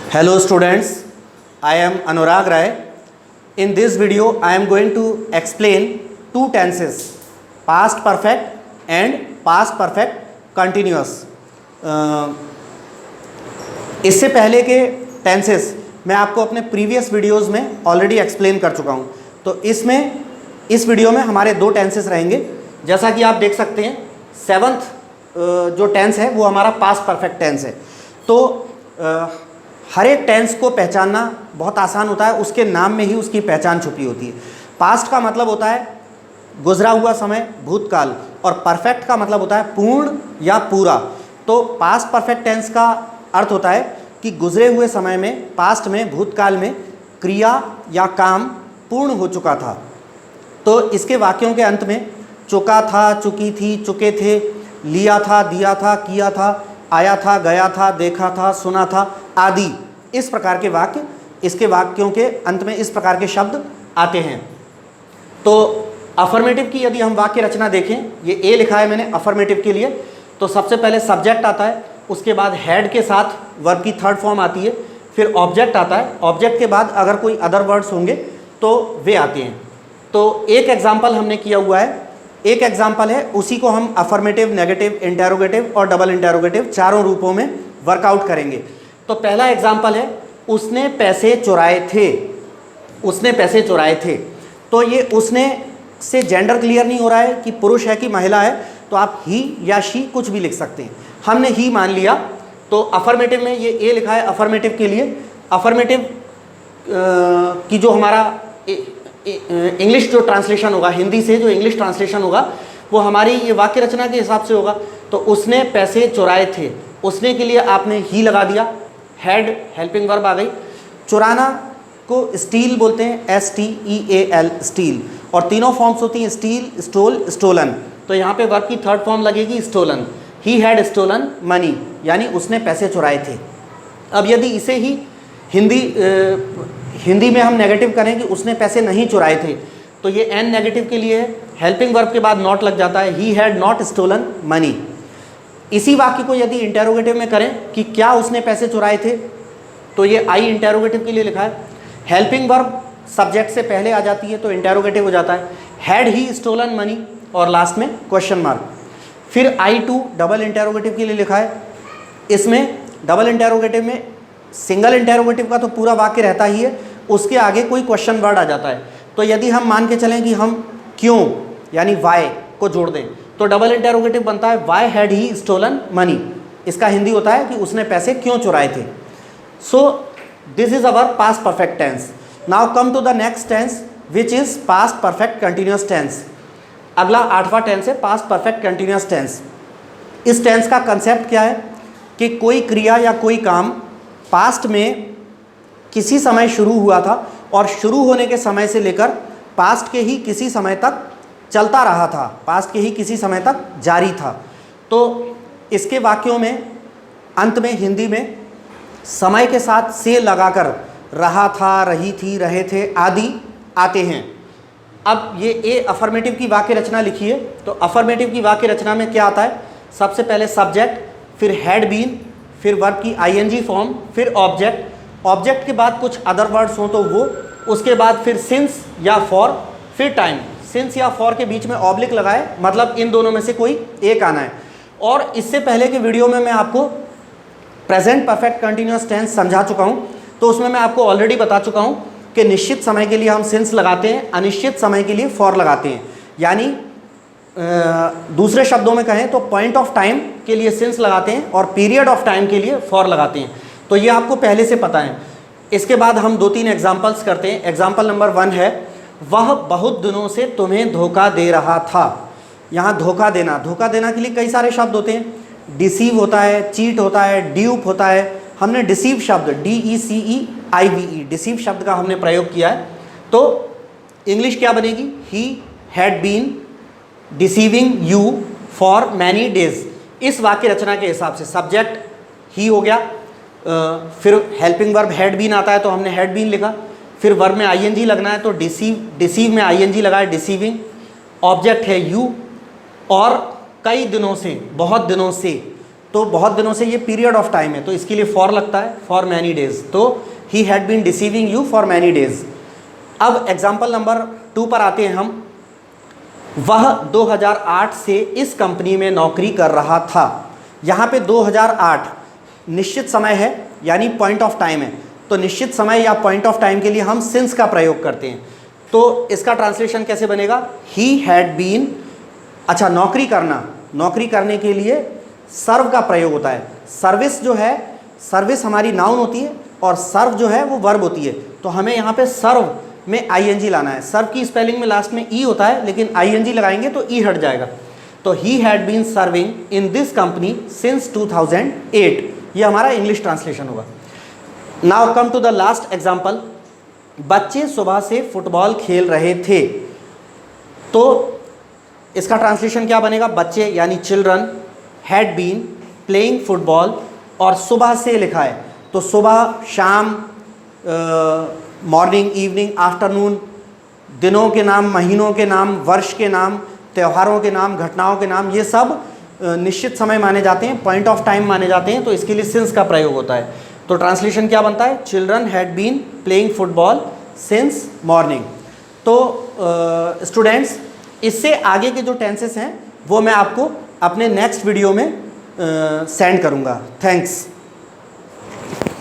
Hello students, I am Anurag Rai. In this video, I am going to explain two tenses, past perfect and past perfect continuous. इससे पहले के tenses मैं आपको अपने previous videos में already explain कर चुका हूँ। तो इस वीडियो में हमारे दो टेंसेस रहेंगे। जैसा कि आप देख सकते हैं, सेवंथ जो टेंस है वो हमारा पास्ट परफेक्ट टेंस है। तो हर एक टेंस को पहचानना बहुत आसान होता है, उसके नाम में ही उसकी पहचान छुपी होती है। पास्ट का मतलब होता है गुजरा हुआ समय, भूतकाल, और परफेक्ट का मतलब होता है पूर्ण या पूरा। तो पास्ट परफेक्ट टेंस का अर्थ होता है कि गुजरे हुए समय में, पास्ट में, भूतकाल में क्रिया या काम पूर्ण हो चुका था। तो इसके वाक्यों के अंत में चुका था, चुकी थी, चुके थे, लिया था, दिया था, किया था, आया था, गया था, देखा था, सुना था आदि इस प्रकार के वाक्य, इसके वाक्यों के अंत में इस प्रकार के शब्द आते हैं। तो अफर्मेटिव की यदि हम वाक्य रचना देखें, ये ए लिखा है मैंने अफर्मेटिव के लिए। तो सबसे पहले सब्जेक्ट आता है, उसके बाद हेड के साथ वर्ब की थर्ड फॉर्म आती है, फिर ऑब्जेक्ट आता है। ऑब्जेक्ट के बाद अगर कोई अदर वर्ड्स होंगे तो वे आते हैं। तो एक एग्जाम्पल हमने किया हुआ है, एक एग्जाम्पल है, उसी को हम अफर्मेटिव, नेगेटिव, इंटेरोगेटिव और डबल इंटेरोगेटिव चारों रूपों में वर्कआउट करेंगे। तो पहला एग्जाम्पल है, उसने पैसे चुराए थे। उसने पैसे चुराए थे। तो ये उसने से जेंडर क्लियर नहीं हो रहा है कि पुरुष है कि महिला है, तो आप ही या शी कुछ भी लिख सकते हैं। हमने ही मान लिया। तो अफर्मेटिव में ये ए लिखा है अफर्मेटिव के लिए। अफर्मेटिव की जो हमारा इंग्लिश जो ट्रांसलेशन होगा, हिंदी से जो इंग्लिश ट्रांसलेशन होगा, वो हमारी ये वाक्य रचना के हिसाब से होगा। तो उसने पैसे चुराए थे, उसने के लिए आपने ही लगा दिया, हैड हेल्पिंग वर्ब आ गई। चुराना को स्टील बोलते हैं, STEAL स्टील, और तीनों फॉर्म्स होती हैं स्टील, स्टोल, स्टोलन। तो यहाँ पे वर्ब की थर्ड फॉर्म लगेगी stolen. He had stolen money, यानी उसने पैसे चुराए थे। अब यदि इसे ही हिंदी में हम नेगेटिव करें कि उसने पैसे नहीं चुराए थे, तो ये एन नेगेटिव के लिए है, हेल्पिंग वर्ब के बाद नॉट लग जाता है, he had not stolen money. इसी वाक्य को यदि इंटेरोगेटिव में करें कि क्या उसने पैसे चुराए थे, तो ये आई इंटेरोगेटिव के लिए लिखा है। हेल्पिंग वर्ब सब्जेक्ट से पहले आ जाती है तो इंटेरोगेटिव हो जाता है, हैड ही स्टोलन मनी, और लास्ट में क्वेश्चन मार्क। फिर I2 डबल इंटेरोगेटिव के लिए लिखा है। इसमें डबल इंटेरोगेटिव में सिंगल इंटेरोगेटिव का तो पूरा वाक्य रहता ही है, उसके आगे कोई क्वेश्चन वर्ड आ जाता है। तो यदि हम मान के चलें कि हम क्यों यानी वाई को जोड़ दें, तो डबल इंटेरोगेटिव बनता है why had he stolen money. इसका हिंदी होता है कि उसने पैसे क्यों चुराए थे। So this is our past perfect tense. Now come to the next tense which is past perfect continuous tense. अगला 8वां टेंस है पास्ट परफेक्ट कंटिन्यूअस टेंस। इस टेंस का कंसेप्ट क्या है कि कोई क्रिया या कोई काम पास्ट में किसी समय शुरू हुआ था और शुरू होने के समय से लेकर पास्ट के ही किसी समय तक चलता रहा था, पास्ट के ही किसी समय तक जारी था। तो इसके वाक्यों में अंत में हिंदी में समय के साथ से लगाकर रहा था, रही थी, रहे थे आदि आते हैं। अब ये ए अफर्मेटिव की वाक्य रचना लिखी है। तो अफर्मेटिव की वाक्य रचना में क्या आता है, सबसे पहले सब्जेक्ट, फिर हैड बीन, फिर वर्ब की ING फॉर्म, फिर ऑब्जेक्ट, ऑब्जेक्ट के बाद कुछ अदर वर्ड्स हों तो वो, उसके बाद फिर सिंस या फॉर, फिर टाइम। सिंस या फॉर के बीच में ऑब्लिक लगाए, मतलब इन दोनों में से कोई एक आना है। और इससे पहले के वीडियो में मैं आपको प्रेजेंट परफेक्ट कंटिन्यूअस टेंस समझा चुका हूँ। तो उसमें मैं आपको ऑलरेडी बता चुका हूँ कि निश्चित समय के लिए हम सिंस लगाते हैं, अनिश्चित समय के लिए फॉर लगाते हैं। यानी दूसरे शब्दों में कहें तो पॉइंट ऑफ टाइम के लिए सिंस लगाते हैं और पीरियड ऑफ टाइम के लिए फॉर लगाते हैं। तो ये आपको पहले से पता है। इसके बाद हम 2-3 एग्जाम्पल्स करते हैं। एग्जाम्पल नंबर 1 है, वह बहुत दिनों से तुम्हें धोखा दे रहा था। यहाँ धोखा देना, धोखा देना के लिए कई सारे शब्द होते हैं। डिसीव होता है, चीट होता है, ड्यूप होता है। हमने डिसीव शब्द DECEIVE डिसीव शब्द का हमने प्रयोग किया है। तो इंग्लिश क्या बनेगी, he had been deceiving you for many days. इस वाक्य रचना के हिसाब से सब्जेक्ट ही हो गया, फिर हेल्पिंग वर्ब हैड बीन आता है तो हमने हैड बीन लिखा, फिर वर्ब में ING लगना है तो डिसीव में ING लगाए, डिसीविंग। ऑब्जेक्ट है यू, और कई दिनों से, बहुत दिनों से, तो बहुत दिनों से ये पीरियड ऑफ टाइम है, तो इसके लिए फॉर लगता है, फॉर मैनी डेज, तो he had been deceiving you for many days. अब एग्जाम्पल नंबर 2 पर आते हैं हम। वह 2008 से इस कंपनी में नौकरी कर रहा था। यहाँ पे 2008 निश्चित समय है, यानी पॉइंट ऑफ टाइम है, तो निश्चित समय या पॉइंट ऑफ टाइम के लिए हम सिंस का प्रयोग करते हैं। तो इसका ट्रांसलेशन कैसे बनेगा? ही हैड बीन, अच्छा नौकरी करना, नौकरी करने के लिए सर्व का प्रयोग होता है। सर्विस जो है, सर्विस हमारी नाउन होती है और सर्व जो है वो वर्ब होती है, तो हमें यहाँ पे सर्व में आईएनजी लाना है। सर्व की स्पेलिंग में लास्ट में ई होता है, लेकिन आईएनजी लगाएंगे तो ई हट जाएगा। तो he had been serving in this company since 2008, ये हमारा इंग्लिश ट्रांसलेशन होगा। Now come to the last example. बच्चे सुबह से फुटबॉल खेल रहे थे, तो इसका ट्रांसलेशन क्या बनेगा? बच्चे यानी children had been playing football, और सुबह से लिखा है, तो सुबह, शाम, मॉर्निंग, इवनिंग, आफ्टरनून, दिनों के नाम, महीनों के नाम, वर्ष के नाम, त्योहारों के नाम, घटनाओं के नाम, ये सब निश्चित समय माने जाते हैं, पॉइंट ऑफ टाइम माने जाते हैं, तो इसके लिए सिंस का प्रयोग होता है। तो ट्रांसलेशन क्या बनता है? Children had been playing football since morning. तो स्टूडेंट्स, इससे आगे के जो टेंसेस हैं वो मैं आपको अपने नेक्स्ट वीडियो में सेंड करूँगा। थैंक्स।